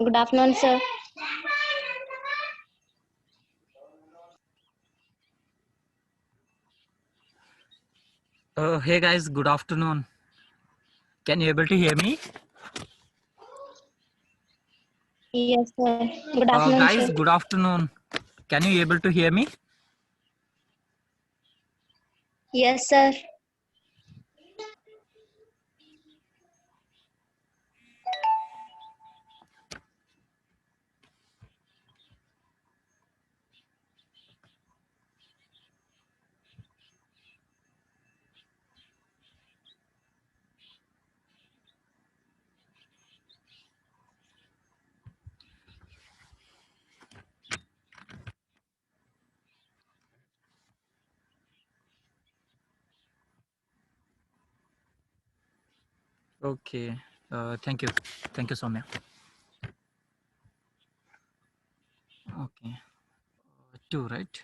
Good afternoon, sir. Hey guys, good afternoon. Can you able to hear me? Yes, sir. Good afternoon, Guys, sir. good afternoon. Can you able to hear me? Yes, sir. Okay. Thank you. Thank you, Soumya. Okay. Two, right?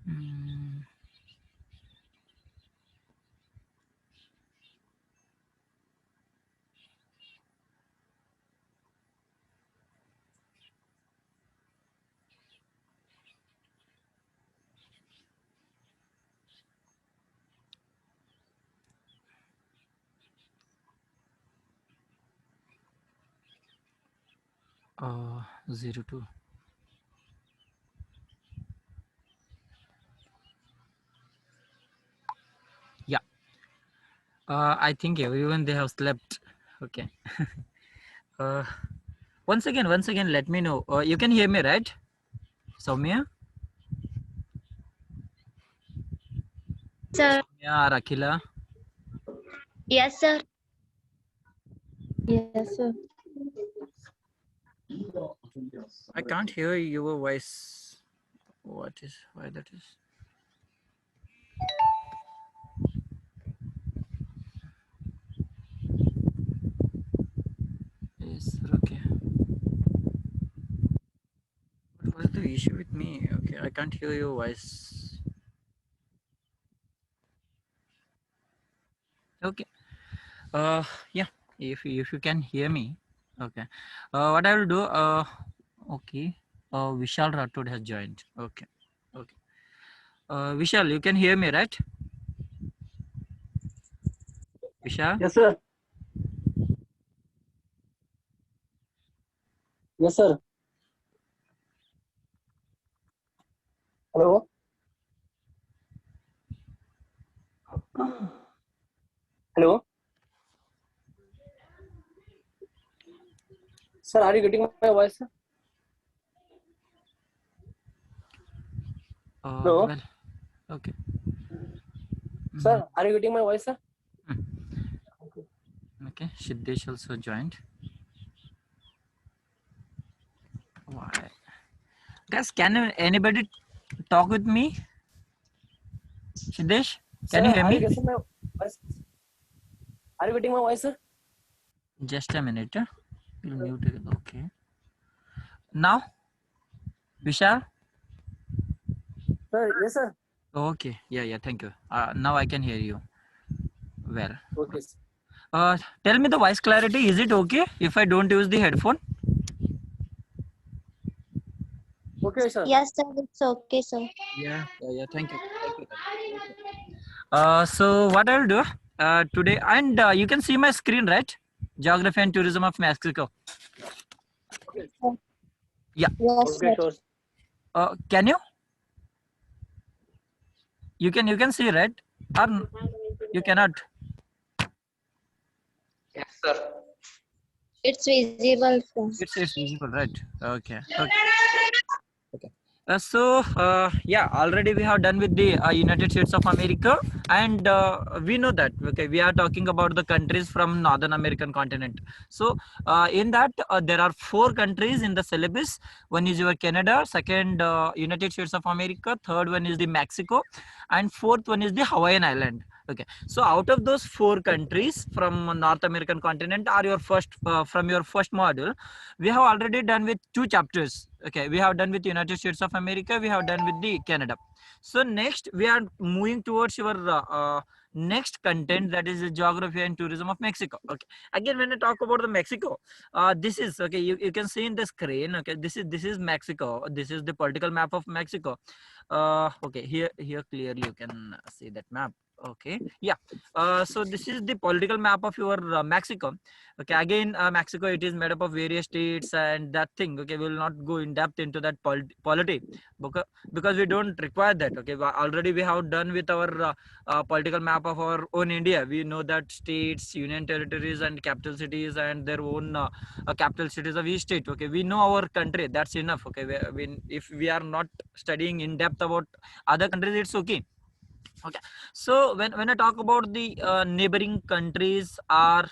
Mm, 02. Yeah. I think everyone they have slept. Okay. uh, once again, let me know. You can hear me, right? Soumya? Sir. Soumya or Akhila? Yes, sir. Yes, sir. I can't hear your voice. What is why that is? Yes, sir, okay. What was the issue with me? Okay, I can't hear your voice. Okay. Yeah. If you can hear me, okay. What I will do? Okay. Vishal Rathod has joined. Okay. Okay. Vishal, you can hear me, right? Vishal. Yes, sir. Yes, sir. Hello. Hello. Sir, are you getting my voice, sir? Hello. Well. Okay. Sir, are you getting my voice, sir? Okay. Siddesh also joined. Why? Guys, can anybody talk with me? Siddesh, can Sir, you hear are you me? getting my voice? Are you getting my voice, sir? Just a minute. We'll mute it. Okay. Now, Vishal. Sir, yes, sir. Okay. Yeah. Thank you. Now I can hear you well. Okay. Sir. Tell me the voice clarity. Is it okay if I don't use the headphone? Okay, sir. Yes, sir. It's okay, sir. Yeah. Thank you. So what I'll do today, and you can see my screen, right? Geography and Tourism of Mexico. Okay. Yeah. Yes, Okay, sir. sure. Can you? You can see, right? Or you cannot? Yes, sir. It's visible, sir. It's visible, right? Okay. Yeah, already we have done with the United States of America, and we know that okay, we are talking about the countries from Northern American continent. So in that there are 4 countries in the syllabus. One is your Canada, second United States of America, third one is the Mexico, and fourth one is the Hawaiian Island. Okay, so out of those 4 countries from North American continent are your first from your first module, we have already done with 2 chapters. Okay, we have done with United States of America, we have done with the Canada. So next we are moving towards your next content, that is the geography and tourism of Mexico. Okay, again when I talk about the Mexico, this is okay, you can see in the screen. Okay, this is Mexico, this is the political map of Mexico. Okay, here clearly you can see that map. Okay, yeah, so this is the political map of your Mexico. Okay, again Mexico, it is made up of various states and that thing. Okay, we will not go in depth into that polity because we don't require that. Okay, already we have done with our political map of our own India. We know that states, union territories and capital cities and their own capital cities of each state. Okay, we know our country, that's enough. Okay, if we are not studying in depth about other countries, it's okay. Okay, so when I talk about the neighboring countries are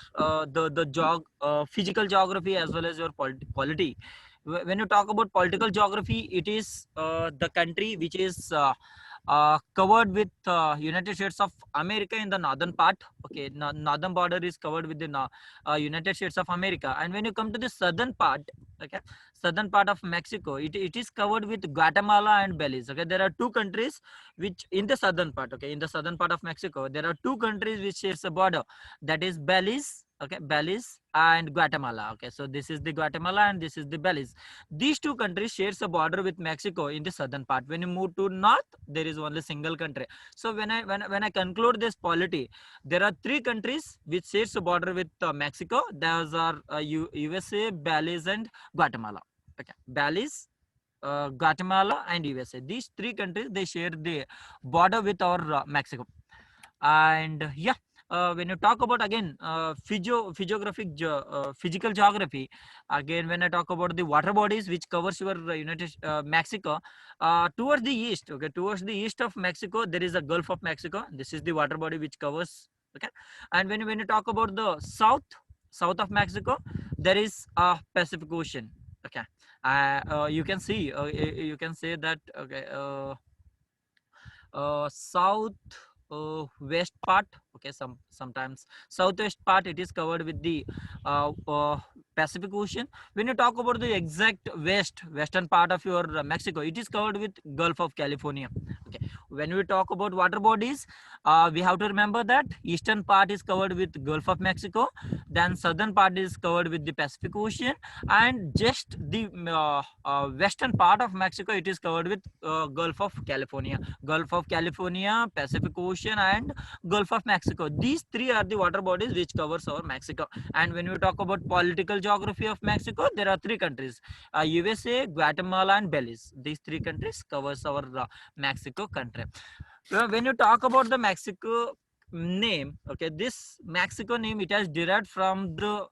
physical geography as well as your polity. When you talk about political geography, it is the country which is covered with United States of America in the northern part. Okay, northern border is covered with the United States of America, and when you come to the southern part, okay, southern part of Mexico, it is covered with Guatemala and Belize. Okay, there are 2 countries which in the southern part. Okay, in the southern part of Mexico, there are 2 countries which shares a border, that is Belize. Okay, Belize and Guatemala. Okay, so this is the Guatemala and this is the Belize. These 2 countries shares a border with Mexico in the southern part. When you move to north, there is only single country. So when I conclude this polity, there are 3 countries which shares a border with Mexico. Those are USA, Belize and Guatemala. Okay, Belize, Guatemala and USA. These 3 countries, they share the border with our Mexico. And yeah, when you talk about again physical geography, again when I talk about the water bodies which covers your United Mexico, towards the east. Okay, towards the east of Mexico, there is a Gulf of Mexico. This is the water body which covers. Okay, and when you talk about the south of Mexico, there is a Pacific Ocean. Okay, you can see you can say that. Okay, south west part. Okay, sometimes southwest part, it is covered with the Pacific Ocean. When you talk about the exact western part of your Mexico, it is covered with Gulf of California. Okay, when we talk about water bodies, we have to remember that eastern part is covered with Gulf of Mexico, then southern part is covered with the Pacific Ocean, and just the western part of Mexico, it is covered with Gulf of California. Gulf of California, Pacific Ocean and Gulf of Mexico. These 3 are the water bodies which covers our Mexico. And when we talk about political geography of Mexico, there are 3 countries, USA, Guatemala and Belize. These 3 countries covers our Mexico country. When you talk about the Mexico name, okay, this Mexico name, it has derived from the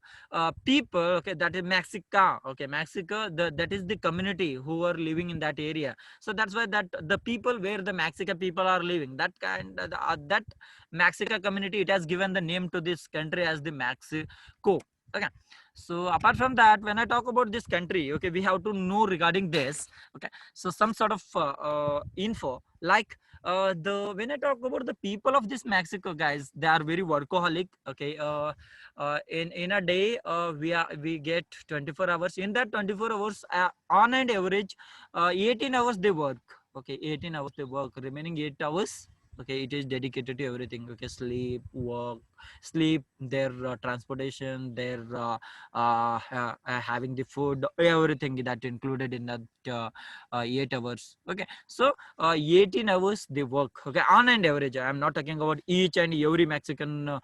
people. Okay, that is Mexica. Okay, Mexico, that is the community who are living in that area. So that's why that the people where the Mexican people are living, that that Mexica community, it has given the name to this country as the Mexico. Okay, so apart from that, when I talk about this country, okay, we have to know regarding this. Okay, so some sort of info, like when I talk about the people of this Mexico, guys, they are very workaholic. Okay, in a day, we get 24 hours. In that 24 hours, on an average, 18 hours they work. Okay, 18 hours they work. Remaining 8 hours, okay, it is dedicated to everything. Okay, sleep, work, their transportation, their having the food, everything that included in that 8 hours. Okay, so 18 hours they work. Okay, on an average, I'm not talking about each and every Mexican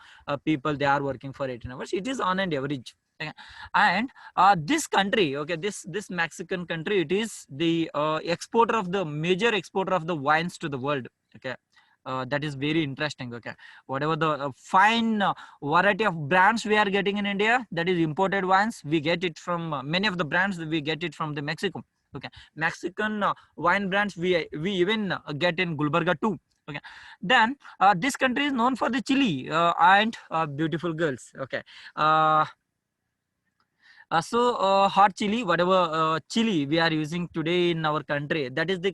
people, they are working for 18 hours. It is on an average. Okay. And this country, okay, this Mexican country, it is the major exporter of the wines to the world. Okay, that is very interesting. Okay, whatever the fine variety of brands we are getting in India, that is imported wines, we get it from many of the brands, we get it from the Mexico. Okay, Mexican wine brands, we even get in Gulbarga too. Okay, then this country is known for the chili and beautiful girls. Okay, Hot chili, whatever chili we are using today in our country, that is the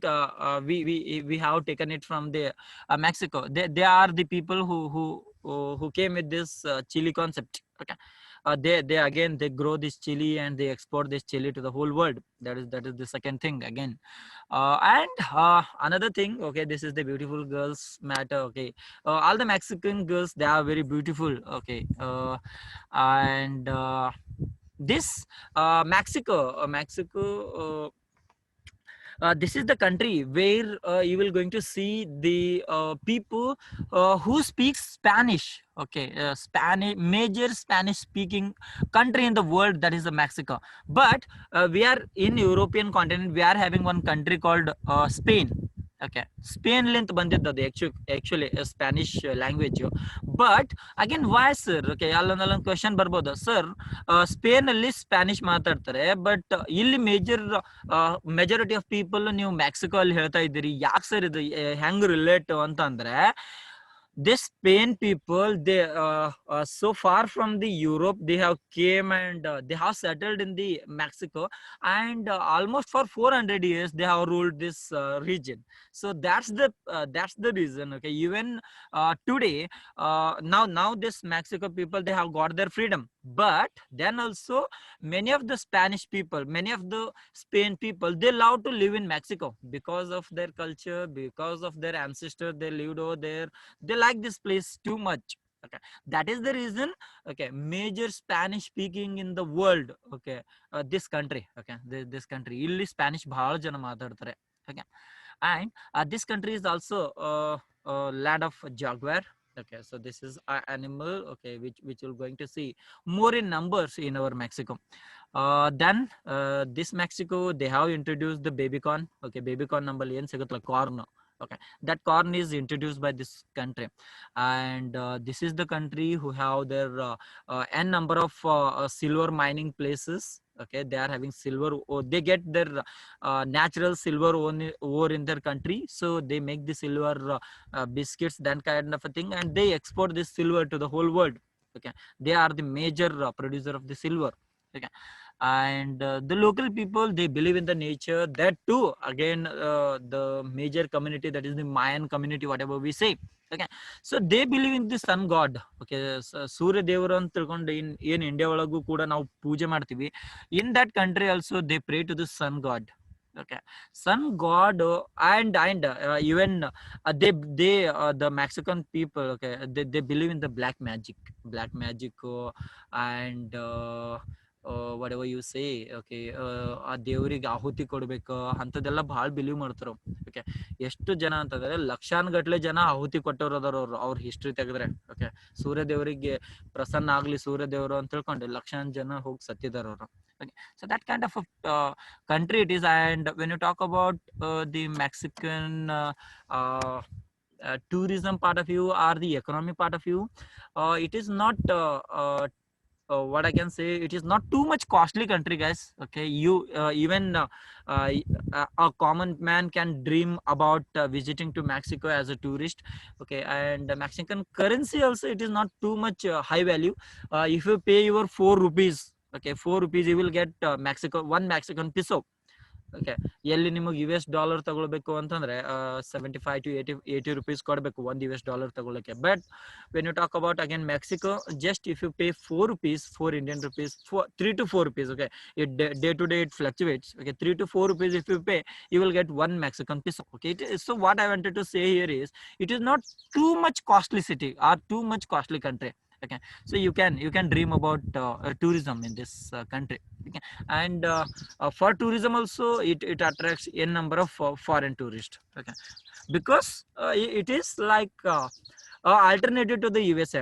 we have taken it from the Mexico. They are the people who came with this chili concept. Okay, they again they grow this chili and they export this chili to the whole world. That is the second thing again. And another thing, okay, this is the beautiful girls matter. Okay, all the Mexican girls, they are very beautiful. Okay, and this Mexico, this is the country where you will going to see the people who speak Spanish. Okay, Spanish, major Spanish speaking country in the world, that is the Mexico. But we are in European continent, we are having one country called Spain. Okay, Spain length ಬಂದಿದ್ದದು actually Spanish language. But again, why sir? Okay, ಅಲ್ಲೊಂದು question ಬರ್ಬೋದು sir. Spain ಅಲ್ಲಿ Spanish ಮಾತಾಡ್ತಾರೆ, but ಇಲ್ಲಿ majority of people ನೀವು Mexico ಅಲ್ಲಿ ಹೇಳ್ತಾ ಇದ್ದೀರಿ, ಯಾಕೆ ಸರ್ ಇದು ಹೆಂಗ್ ರಿಲೇಟ್ ಅಂತ ಅಂದ್ರೆ, this Spain people, they so far from the Europe, they have came and they have settled in the Mexico, and almost for 400 years they have ruled this region. So that's the reason. Okay, even today, now this Mexico people, they have got their freedom, but then also many of the Spanish people, many of the Spain people, they love to live in Mexico because of their culture, because of their ancestors, they lived over there, they like this place too much. Okay, that is the reason. Okay, major Spanish speaking in the world. Okay, this country. Okay, this country, illi Spanish bhal jana ಮಾತಾಡ್ತಾರೆ. Okay, and this country is also land of jaguar. Okay, so this is an animal, okay, which you're going to see more in numbers in our Mexico. Then this Mexico, they have introduced the baby corn. Okay, baby corn number ಏನ್ ಸಿಗುತ್ತಲ್ಲ, corn. Okay, that corn is introduced by this country, and this is the country who have their n number of silver mining places. Okay, they are having silver, or they get their natural silver ore in their country, so they make the silver biscuits, that kind of a thing, and they export this silver to the whole world. Okay, they are the major producer of the silver. Okay, and the local people, they believe in the nature, that too again the major community, that is the Mayan community, whatever we say. Okay, so they believe in the sun god. Okay, ಸೂರ್ಯ ದೇವರು ಅಂತ ತಿಳ್ಕೊಂಡು ಏನ್ India ಒಳಗೂ ಕೂಡ ನಾವು ಪೂಜೆ ಮಾಡ್ತೀವಿ, in that country also they pray to the sun god. Okay, sun god, and even they the Mexican people, okay, they believe in the black magic, and whatever you say. Okay, ಆ ದೇವರಿಗೆ ಆಹುತಿ ಕೊಡ್ಬೇಕು ಅಂತದೆಲ್ಲ ಬಹಳ believe ಮಾಡ್ತಾರ. Okay, ಎಷ್ಟು ಜನ ಅಂತಂದ್ರೆ ಲಕ್ಷಾನುಗಟ್ಲೆ ಜನ ಆಹುತಿ ಕೊಟ್ಟವ್ರು ಅದಾರ ಅವ್ರ ಹಿಸ್ಟ್ರಿ ತೆಗೆದ್ರೆ. ಓಕೆ, ಸೂರ್ಯ ದೇವರಿಗೆ ಪ್ರಸನ್ನ ಆಗ್ಲಿ ಸೂರ್ಯ ದೇವರು ಅಂತ ಹೇಳ್ಕೊಂಡು ಲಕ್ಷಾನ್ ಜನ ಹೋಗಿ ಸತ್ತಿದಾರ ಅವರು. Okay, so that kind of a country it is. And when you talk about the Mexican tourism part of view or the economy part of view, it is not what I can say, it is not too much costly country, guys. Okay, you even a common man can dream about visiting to Mexico as a tourist. Okay, and Mexican currency also, it is not too much high value. If you pay your 4 rupees, okay, 4 rupees, you will get one Mexican peso. Okay, ಎಲ್ಲಿ ನಿಮಗೆ $US ತಗೊಳ್ಬೇಕು ಅಂತಂದ್ರೆ 75 to 80 rupees ಕೊಡಬೇಕು ಒಂದು $US ತಗೊಳ್ಳಕ್ಕೆ. But when you talk about again Mexico, just if you pay 4 rupees, 4 Indian rupees, 3 to 4 rupees, okay, it day to day it fluctuates. Okay, 3 to 4 rupees if you pay, you will get one Mexican peso. Okay, so what I wanted to say here is, it is not too much costly city or too much costly country. Okay, so you can dream about tourism in this country. Okay, and for tourism also, it attracts a number of foreign tourists. Okay, because it is like alternative to the USA.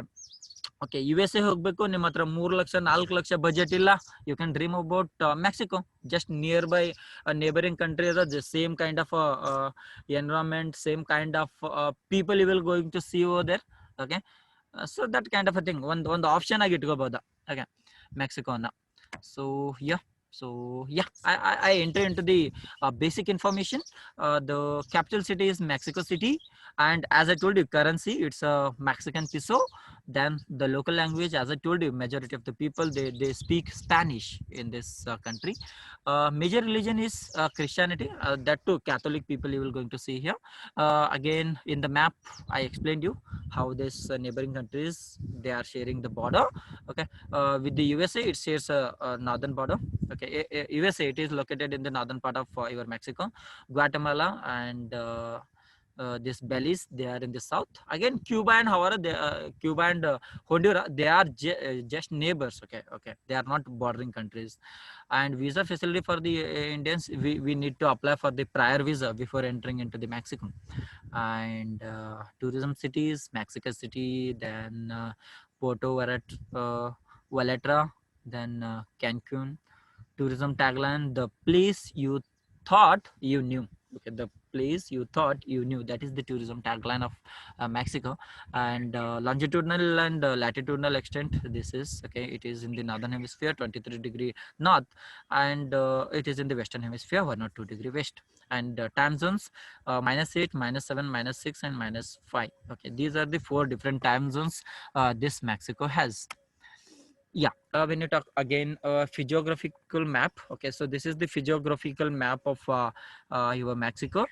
Okay, USA ಹೋಗ್ಬೇಕು, ನಿಮ್ಮ ಹತ್ರ 3 lakh 4 lakh budget ಇಲ್ಲ, you can dream about Mexico, just nearby a neighboring country, the same kind of environment, same kind of people you will going to see over there. Okay, so that kind of a thing, ಒಂದು option ಆಗಿ ಇಟ್ಕೋಬಹುದು. Okay, Mexico. So yeah, I enter into the basic information. The capital city is Mexico City, and as I told you, currency, it's a Mexican peso. Then the local language, as I told you, majority of the people they speak Spanish in this country. Major religion is Christianity. That too, Catholic people you will going to see here. Again, in the map, I explained you how this neighboring countries they are sharing the border. Okay, with the USA, it shares a northern border. Okay, USA it is located in the northern part of your Mexico, Guatemala, and this Belize they are in the south. Again, Cuba and however Cuba and Honduras they are just neighbors. Okay, they are not bordering countries. And visa facility for the Indians, we need to apply for the prior visa before entering into the Mexico. And tourism cities, Mexico City, then Puerto Vallarta, then Cancun. Tourism tagline: the place you thought you knew. Okay, the place you thought you knew, that is the tourism tagline of Mexico. And longitudinal and latitudinal extent, this is okay, it is in the northern hemisphere 23° north, and it is in the western hemisphere 102° west. And time zones, -8, -7, -6 and -5. Okay, these are the 4 different time zones this Mexico has. Yeah, when you talk again physiographical map. Okay, so this is the physiographical map of your Mexico.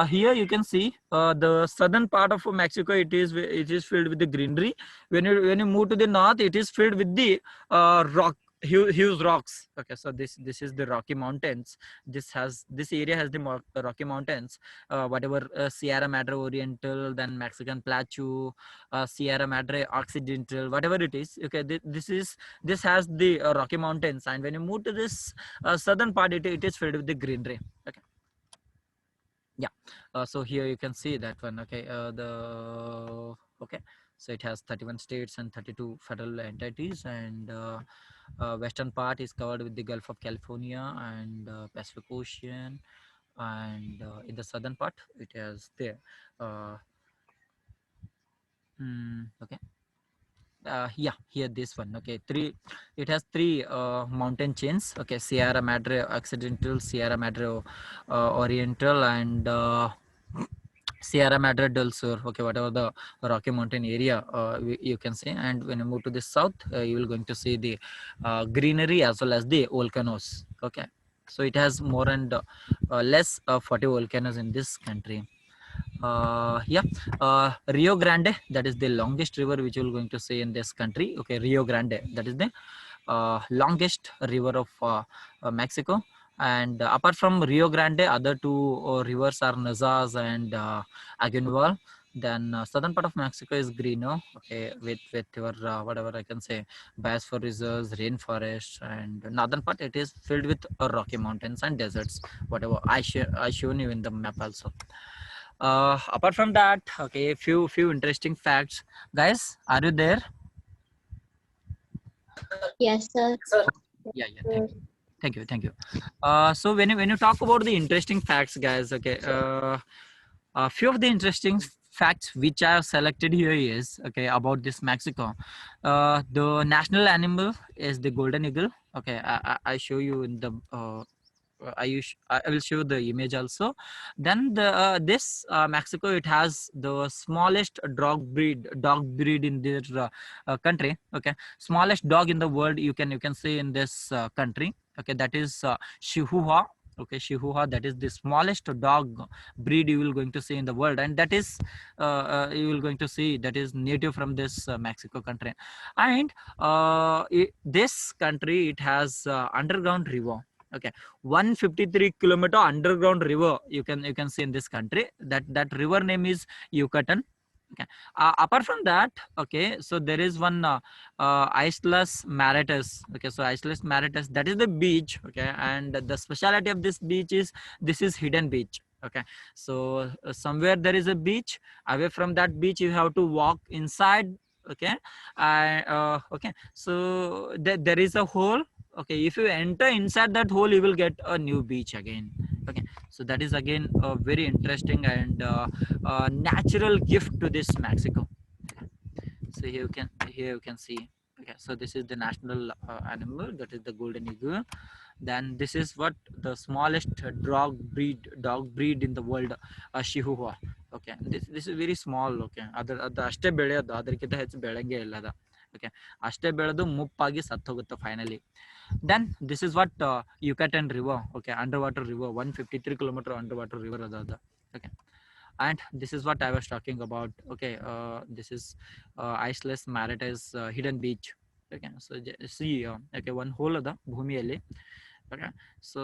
Here you can see the southern part of Mexico, it is filled with the greenery. When you move to the north, it is filled with the huge rocks. Okay, so this is the Rocky Mountains. This area has the Rocky Mountains, whatever Sierra Madre Oriental, then Mexican Plateau, Sierra Madre Occidental, whatever it is. Okay, this has the Rocky Mountains, and when you move to this southern part, it is filled with the greenery. Okay, yeah. So here you can see that one. Okay, so it has 31 states and 32 federal entities, and western part is covered with the Gulf of California and Pacific Ocean, and in the southern part it has there. Okay. Yeah, here this one. Okay, it has three mountain chains. Okay, Sierra Madre Occidental, Sierra Madre Oriental, and Sierra Madre del Sur. Okay, whatever the Rocky Mountain area you can see. And when you move to the south, you will going to see the greenery as well as the volcanoes. Okay, so it has more and less 40 volcanoes in this country. Yeah, Rio Grande, that is the longest river which you're going to see in this country. Okay, Rio Grande, that is the longest river of Mexico. And apart from Rio Grande, other two rivers are Nazas and Aguinaldo. Then southern part of Mexico is Grino, okay, with your whatever I can say, Biosphore reserves, rainforest, and northern part it is filled with Rocky Mountains and deserts. Whatever I shown you in the map also. Apart from that, okay, few interesting facts, guys. Are you there? Yes, sir. Yeah, thank you. So when you talk about the interesting facts, guys, okay, a few of the interesting facts which I have selected here is okay about this Mexico. The national animal is the golden eagle. Okay, I show you in the I will show the image also. Then this Mexico, it has the smallest dog breed in their country. Okay, smallest dog in the world you can see in this country. Okay, that is Chihuahua. Okay, Chihuahua, that is the smallest dog breed you will going to see in the world, and that is you will going to see that is native from this Mexico country. And this country, it has underground river. Okay, 153-kilometer underground river you can see in this country. That river name is Yucatan. Okay, apart from that, okay, so there is one Islas Maritas. Okay, so Islas Maritas, that is the beach. Okay, and the specialty of this beach is this is hidden beach. Okay, so somewhere there is a beach. Away from that beach you have to walk inside. Okay, okay, so there is a hole. Okay, if you enter inside that hole, you will get a new beach again. Okay, so that is again a very interesting and natural gift to this Mexico. Okay. So here you can see. Okay, so this is the national animal, that is the golden eagle. Then this is what the smallest dog breed in the world, Chihuahua. Okay, this is very small. Okay, ಅದು ಅಷ್ಟೇ ಬೆಳೆಯೋದು, ಅದಕ್ಕಿಂತ ಹೆಚ್ಚು ಬೆಳೆಂಗೆ ಇಲ್ಲ ಅದ. Okay, ಅಷ್ಟೇ ಬೆಳೆದು ಮುಪ್ಪಾಗಿ ಸತ್ತು ಹೋಗುತ್ತೆ finally. Then this is what Yucatan River. Okay, underwater river, 153 kilometer underwater river ada. Okay, and this is what I was talking about. Okay, this is Iceless Marita's hidden beach. Okay, so see, okay, one hole ada ಭೂಮಿಯಲ್ಲಿ. Okay, so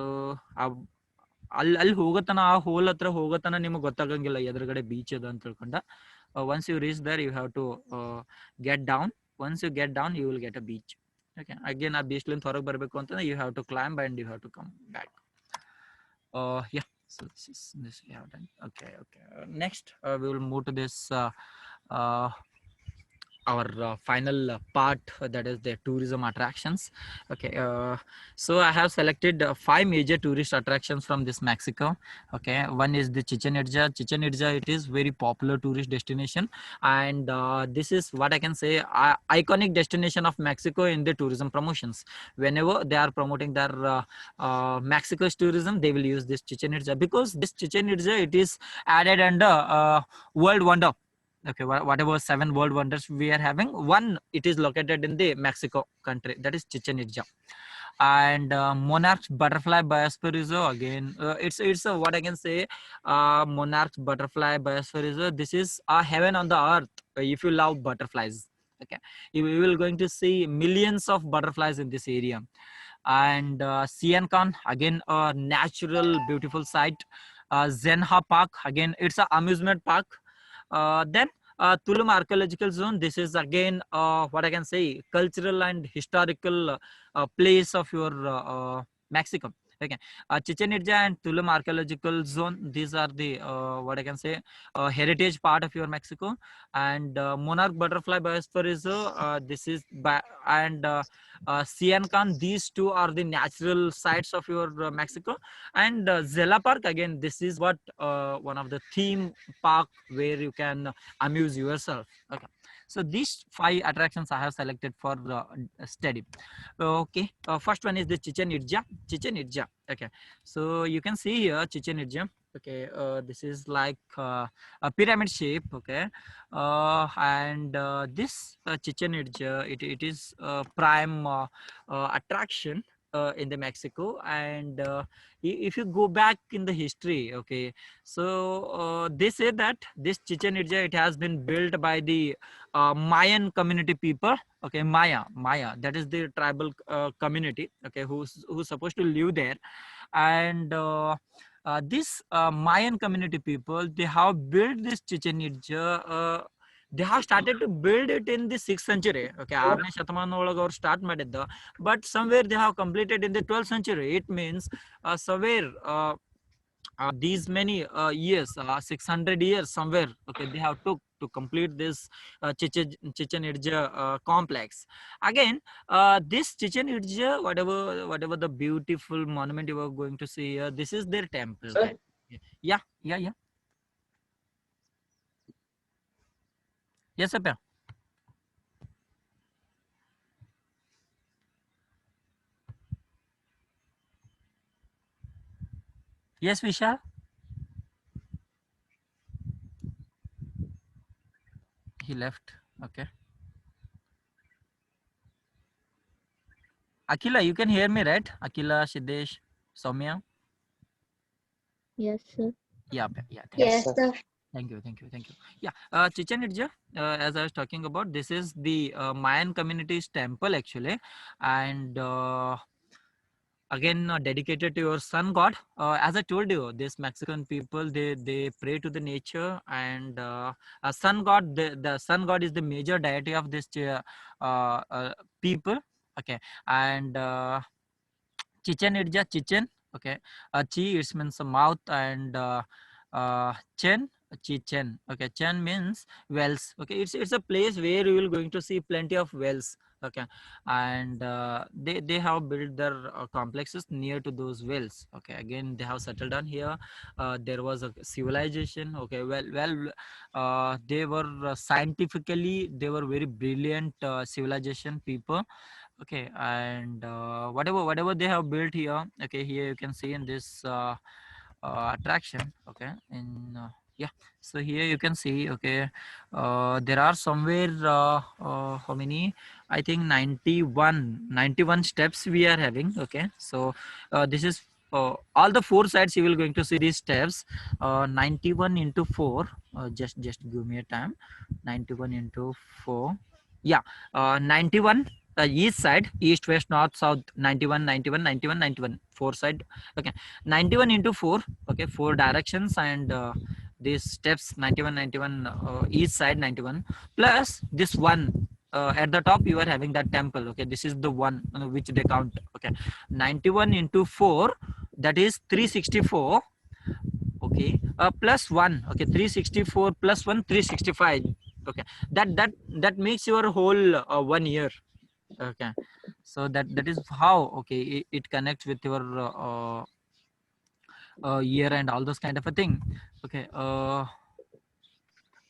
ಅಲ್ಲಿ ಹೋಗತನ, ಆ hole ಹತ್ರ ಹೋಗತನ ನಿಮಗೆ ಗೊತ್ತಾಗಂಗಿಲ್ಲ ಎದುರುಗಡೆ beach ಅದ ಅಂತ ತಿಳ್ಕೊಂಡ. Once you reach there, you have to get down. Once you get down, you will get a beach. Okay, again ಆ ಬೀಚ್ಲಿಂದ ಹೊರಗೆ ಬರಬೇಕು ಅಂತಂದ್ರೆ you have to climb and you have to come back. Yeah, so this we have done. Okay, next we will move to this our final part, that is the tourism attractions. Okay, so I have selected 5 major tourist attractions from this Mexico. Okay, one is the Chichen Itza. Chichen Itza, it is very popular tourist destination, and this is what I can say, iconic destination of Mexico in the tourism promotions. Whenever they are promoting their Mexico's tourism, they will use this Chichen Itza, because this Chichen Itza, it is added under world wonder. Okay, whatever 7 world wonders we are having, one it is located in the Mexico country, that is Chichen Itza. And Monarch's Butterfly Biosphere Reserve, again it's what I can say, Monarch's Butterfly Biosphere Reserve, this is a heaven on the earth if you love butterflies. Okay, you will going to see millions of butterflies in this area. And Siancon, again a natural beautiful site. Zenha Park, again it's an amusement park. Then Tulum Archaeological Zone, this is again what I can say, cultural and historical place of your Mexico. Okay, Chichen Itza and Tulum Archaeological Zone, these are the what I can say, heritage part of your Mexico. And Monarch Butterfly Biosphere Reserve, this is and Siancon, these two are the natural sites of your Mexico. And Zella Park, again this is what one of the theme park where you can amuse yourself. Okay, so these 5 attractions I have selected for study. Okay, first one is the Chichen Itza. Chichen Itza. Okay, so you can see here Chichen Itza. Okay, this is like a pyramid shape. Okay, and this Chichen Itza, it is prime attraction in the Mexico. And if you go back in the history, okay, so they say that this Chichen Itza, it has been built by the Mayan community people. Okay, Maya, that is the tribal community. Okay, who's supposed to live there. And this Mayan community people, they have built this Chichen Itza. They have started to build it in the 6th century. Okay, 6ನೇ ಶತಮಾನದೊಳಗೆ ಅವರು start ಮಾಡಿದ್ದ, but somewhere they have completed in the 12th century. It means somewhere these many years, 600 years somewhere. Okay, they have took to complete this Chichen Itza complex. Again, this Chichen Itza, whatever the beautiful monument you are going to see here, this is their temple. Sir? Right? Yeah. Yes, sir. Yes, Vishal. He left. Okay. Akila, you can hear me, right? Akila, Siddesh, Soumya. Yes, sir. Yeah. Thank Yes, sir. sir. Thank you. Yeah, Chichen Itza, as I was talking about, this is the Mayan community's temple actually. And again dedicated to your sun god. As I told you, this Mexican people, they pray to the nature. And a sun god, the sun god is the major deity of this people. Okay, and Chichen Itza, Chichen. Okay, Chi, it means mouth. And Chen, Chichen. Okay, Chen means wells. Okay, it's a place where you will going to see plenty of wells. Okay, and they have built their complexes near to those wells. Okay, again they have settled down here. There was a civilization. Okay, they were scientifically, they were very brilliant civilization people. Okay, and whatever they have built here. Okay, here you can see in this attraction. Okay, in Yeah, so here you can see, okay, there are somewhere how many, I think 91 steps we are having. Okay, so this is all the four sides you will going to see these steps. 91 into 4, just give me a time. 91 into 4, yeah, 91 each side, east, west, north, south. 91, 91, 91, 91, four side. Okay, 91 into 4, okay, 4 directions, and these steps 91, 91, each side 91, plus this one at the top you are having that temple. Okay, this is the one which they count. Okay, 91 into 4, that is 364. Okay, plus 1. Okay, 364 plus 1, 365. Okay, that makes your whole 1 year. Okay, so that is how, okay, it connects with your year and all those kind of a thing. Okay,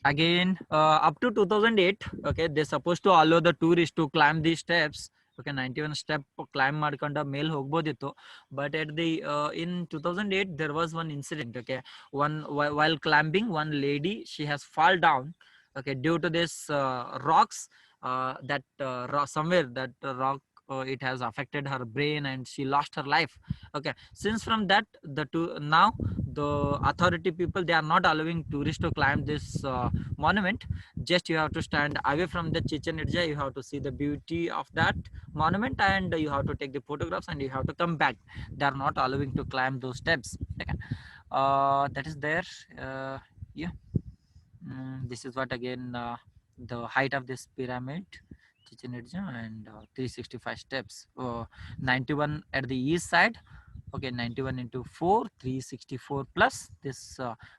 again up to 2008, okay, they're supposed to allow the tourists to climb these steps. Okay, 91 step climb ಮಾಡ್ಕೊಂಡ ಮೇಲೆ ಹೋಗ್ಬೋದಿತ್ತು, but at the in 2008 there was one incident. Okay, while climbing, one lady, she has fall down. Okay, due to this rocks, somewhere that rock, it has affected her brain and she lost her life. Okay, since from that, now the authority people, they are not allowing tourists to climb this monument. Just you have to stand away from the Chichen Itza, you have to see the beauty of that monument, and you have to take the photographs, and you have to come back. They are not allowing to climb those steps. Okay, that is there. Yeah, this is what, again, the height of this pyramid, Chichen Itza, and 365 steps. 91 at the east side. Okay, 91 into 4, 364 plus this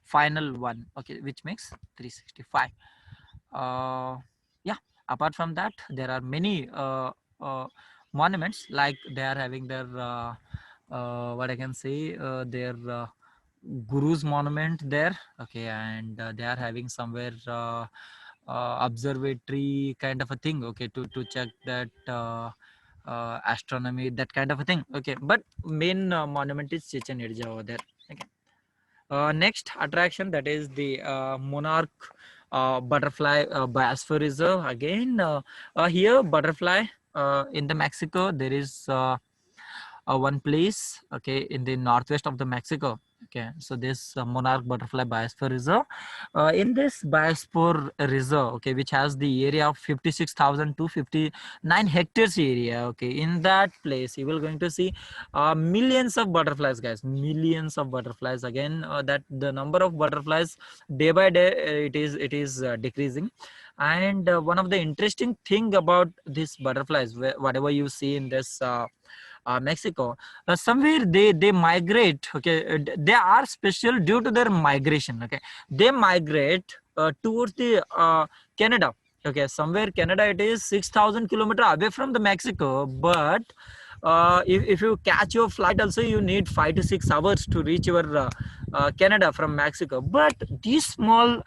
final one. Okay, which makes 365. Yeah, apart from that, there are many monuments, like they are having their what I can say, their guru's monument there. Okay, and they are having somewhere observatory kind of a thing. Okay, to check that astronomy, that kind of a thing. Okay, but main monument is Chichen Itza over there. Okay, next attraction, that is the monarch butterfly biosphere reserve. Again, here butterfly, in the Mexico, there is one place, okay, in the northwest of the Mexico. Okay, so this monarch butterfly biosphere reserve, in this biosphere reserve, okay, which has the area of 56,259 hectares area. Okay, in that place you will going to see millions of butterflies, guys, millions of butterflies. Again, that the number of butterflies day by day, it is decreasing. And one of the interesting thing about these butterflies, whatever you see in this Mexico, somewhere they migrate. Okay, they are special due to their migration. Okay, they migrate towards the Canada. Okay, somewhere Canada, it is 6,000 kilometers away from the Mexico, but if you catch your flight also, you need 5 to 6 hours to reach your Canada from Mexico. But these small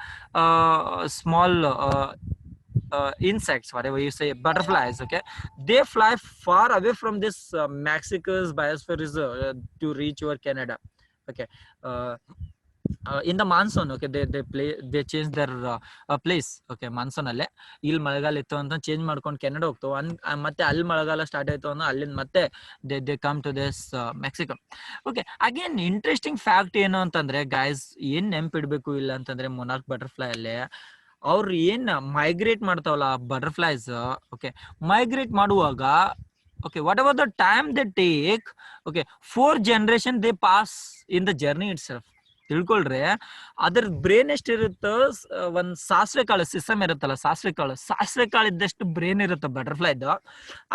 insects, whatever you say, butterflies, okay, they fly far away from this Mexico's biosphere reserve to reach your Canada. Okay, in the monsoon, okay, they change their place. Okay, monsoon alle ಇಲ್ಲಿ ಮಳೆಗಾಲ ಇತ್ತು ಅಂತ change ಮಾಡ್ಕೊಂಡು Canada ಹೋಗ್ತಾವ, ಮತ್ತೆ ಅಲ್ಲಿ ಮಳೆಗಾಲ start ಆಯ್ತು ಅಂದ್ರೆ ಅಲ್ಲಿಂದ ಮತ್ತೆ they come to this Mexico. Okay, again interesting fact ಏನು ಅಂತಂದ್ರೆ ಗೈಸ್, ಏನ್ ನೆನ್ಪಿಡ್ಬೇಕು ಇಲ್ಲ ಅಂತಂದ್ರೆ ಮೊನಾರ್ಕ್ ಬಟರ್ಫ್ಲೈ ಅಲ್ಲೇ ಅವ್ರು ಏನ್ ಮೈಗ್ರೇಟ್ ಮಾಡ್ತಾವಲ್ಲ ಬಟರ್ಫ್ಲೈಸ್, ಓಕೆ, ಮೈಗ್ರೇಟ್ ಮಾಡುವಾಗ, okay, whatever the time they take, okay, 4 generation they pass in the journey itself. ತಿಳ್ಕೊಳ್ರಿ, ಅದ್ರ ಬ್ರೇನ್ ಎಷ್ಟಿರುತ್ತ, ಒಂದ್ ಸಾಸಿವೆ ಕಾಳು ಸಿಸ್ಟಮ್ ಇರುತ್ತಲ್ಲ, ಸಾಸಿವೆ ಕಾಳು ಇದ್ದಷ್ಟು ಬ್ರೇನ್ ಇರುತ್ತೆ ಬಟರ್ಫ್ಲೈದು.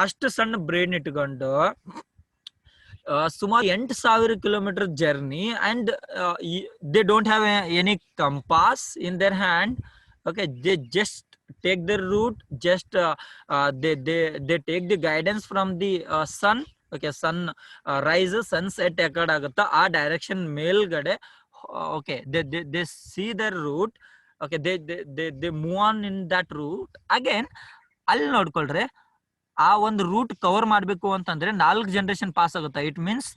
ಅಷ್ಟು ಸಣ್ಣ ಬ್ರೇನ್ ಇಟ್ಕೊಂಡು ಸುಮಾರು 8,000 kilometre journey, and they don't have any compass in their hand. Okay, they just take their route, just they take the guidance from the sun. Okay, sun rises, sunset yakade agutta ಆ direction ಮೇಲ್ಗಡೆ. Okay, they see their route. Okay, they move on in that route. Again, ಅಲ್ಲಿ ನೋಡ್ಕೊಳ್ರಿ, ಆ ಒಂದು root cover ಮಾಡ್ಬೇಕು ಅಂತಂದ್ರೆ 4 generation pass ಆಗುತ್ತೆ. It means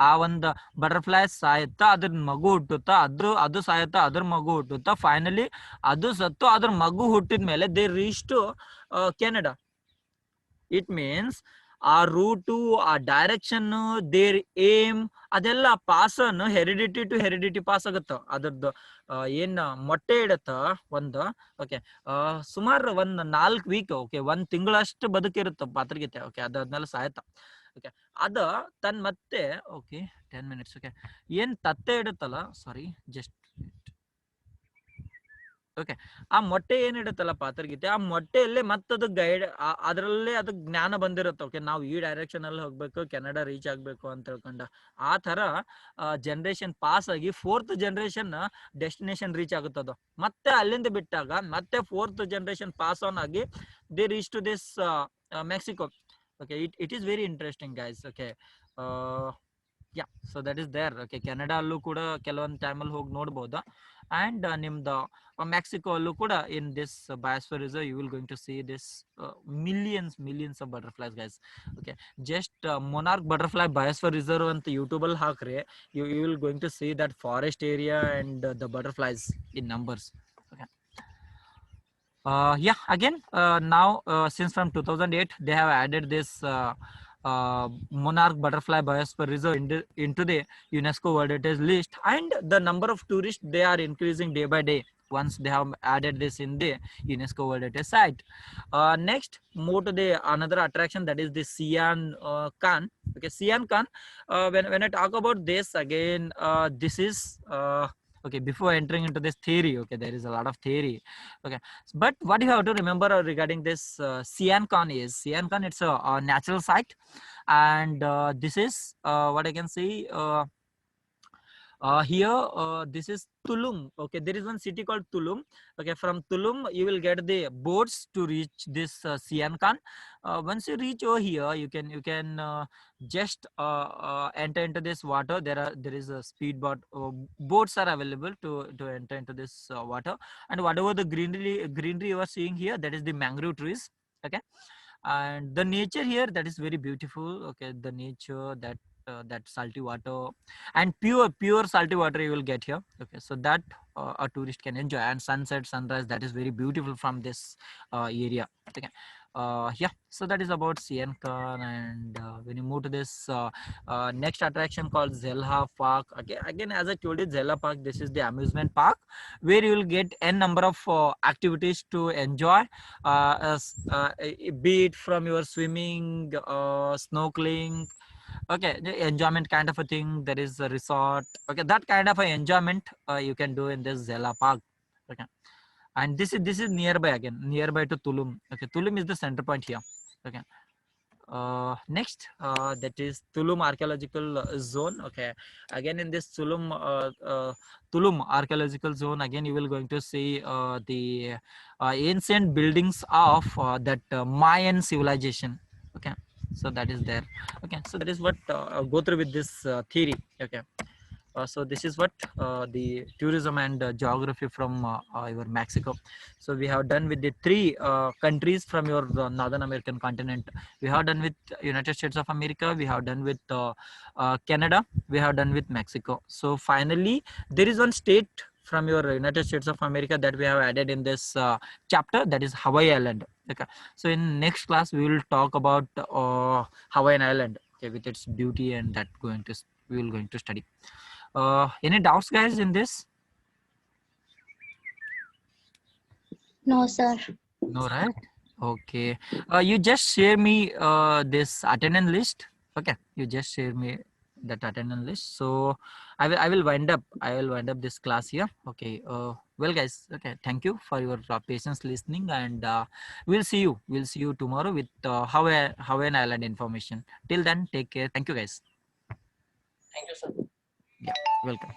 ಆ ಒಂದು ಬಟರ್ಫ್ಲೈ ಸಾಯುತ್ತಾ, ಅದ್ರ ಮಗು ಹುಟ್ಟುತ್ತಾ, ಅದು ಸಾಯುತ್ತಾ, ಅದ್ರ ಮಗು ಹುಟ್ಟುತ್ತಾ, ಫೈನಲಿ ಅದು ಸತ್ತು ಅದ್ರ ಮಗು ಹುಟ್ಟಿದ ಮೇಲೆ they reach to Canada. It means ಆ ರೂಟು, ಆ ಡೈರೆಕ್ಷನ್, ದೇರ್ ಏಮ್, ಅದೆಲ್ಲ pass on heredity to heredity pass ಆಗುತ್ತ. ಅದ್ರದ್ದು ಏನ್ ಮೊಟ್ಟೆ ಇಡತ್ತ ಒಂದು, ಓಕೆ, ಸುಮಾರು ಒಂದ್ 4 ವೀಕ್, ಓಕೆ, 1 ತಿಂಗಳಷ್ಟು ಬದುಕಿರುತ್ತ ಪಾತ್ರಗೀತೆ. ಓಕೆ, ಅದಾದ್ಮೇಲೆ ಸಾಯ್ತ. ಓಕೆ, ಅದ ತನ್ ಮತ್ತೆ, ಓಕೆ 10 ಮಿನಿಟ್ಸ್, ಓಕೆ, ಏನ್ ತತ್ತೆ ಇಡುತ್ತಲ್ಲ, ಸಾರಿ ಜಸ್ಟ್ ಓಕೆ, ಆ ಮೊಟ್ಟೆ ಏನಿಡುತ್ತಲ್ಲ ಪಾತ್ರಗೀತೆ, ಆ ಮೊಟ್ಟೆಯಲ್ಲೇ ಮತ್ತದು ಗೈಡ್, ಅದರಲ್ಲೇ ಅದು ಜ್ಞಾನ ಬಂದಿರುತ್ತೆ. ಓಕೆ, ನಾವು ಈ ಡೈರೆಕ್ಷನ್ ಅಲ್ಲಿ ಹೋಗ್ಬೇಕು, ಕೆನಡಾ ರೀಚ್ ಆಗ್ಬೇಕು ಅಂತ ಹೇಳ್ಕೊಂಡ ಆ ತರ ಜನರೇಷನ್ ಪಾಸ್ ಆಗಿ 4th ಜನರೇಷನ್ ಡೆಸ್ಟಿನೇಷನ್ ರೀಚ್ ಆಗುತ್ತದು. ಮತ್ತೆ ಅಲ್ಲಿಂದ ಬಿಟ್ಟಾಗ ಮತ್ತೆ 4th ಜನರೇಷನ್ ಪಾಸ್ ಆನ್ ಆಗಿ they reach to this Mexico. Okay, it is very interesting guys. Okay, yeah, so that is there. Okay, Canada ಅಲ್ಲೂ ಕೂಡ ಕೆಲವೊಂದು ಟೈಮಲ್ಲಿ ಹೋಗಿ ನೋಡ್ಬೋದು. ಅಂಡ್ ನಿಮ್ದು ಮೆಕ್ಸಿಕೋ ಅಲ್ಲೂ ಕೂಡ in this biosphere reserve you will going to see this millions of butterflies guys. Okay, just monarch butterfly biosphere reserve ಅಂತ ಯೂಟ್ಯೂಬ್ ಅಲ್ಲಿ ಹಾಕ್ರಿ, you will going to see that forest area and the butterflies in numbers. Okay, yeah, again now since from 2008 they have added this monarch butterfly biosphere reserve into the UNESCO World Heritage list, and the number of tourists they are increasing day by day once they have added this in the UNESCO World Heritage site. Next, move to the another attraction, that is the Sian Khan. Okay, Sian Khan, when I talk about this again, this is okay, before entering into this theory, okay, there is a lot of theory. Okay, but what you have to remember regarding this Sian Khan is, Sian Khan, it's a natural site, and this is what I can see here, this is Tulum. Okay, there is one city called Tulum. Okay, from Tulum you will get the boats to reach this Sian Khan. Once you reach over here, you can just enter into this water. There is a speedboat, boats are available to enter into this water, and whatever the greenery you are seeing here, that is the mangrove trees. Okay, and the nature here, that is very beautiful. Okay, the nature, that salty water, and pure salty water you will get here. Okay, so that a tourist can enjoy, and sunset, sunrise, that is very beautiful from this area. Okay, yeah, so that is about Sian Khan. And when you move to this next attraction called Zelha Park, again as I told you, Zelha Park, this is the amusement park where you will get n number of activities to enjoy, be it from your swimming, snorkeling, okay, the enjoyment kind of a thing. There is a resort, okay, that kind of a enjoyment you can do in this Zelha Park. Okay, and this is nearby, again nearby to Tulum. Okay, Tulum is the center point here. Okay, next, that is Tulum archaeological zone. Okay, again in this Tulum archaeological zone, again you will going to see the ancient buildings of that Mayan civilization. Okay, so that is there. Okay, so that is what go through with this theory. Okay, so this is what the tourism and geography from your Mexico. So we have done with the 3 countries from your Northern American continent. We have done with United States of America, we have done with Canada, we have done with Mexico. So finally there is one state from your United States of America that we have added in this chapter, that is Hawaii Island. Okay, so in next class we will talk about Hawaiian Island, okay, with its beauty, and that we will going to study. Any doubts guys in this? No, sir. No, right? Okay, you just share me this attendance list. Okay, you just share me that attendance list. So I will wind up this class here. Okay, well guys, okay, thank you for your patience listening, and we'll see you tomorrow with Hawaiian Island information. Till then, take care. Thank you guys. Thank you, sir. Yeah, welcome.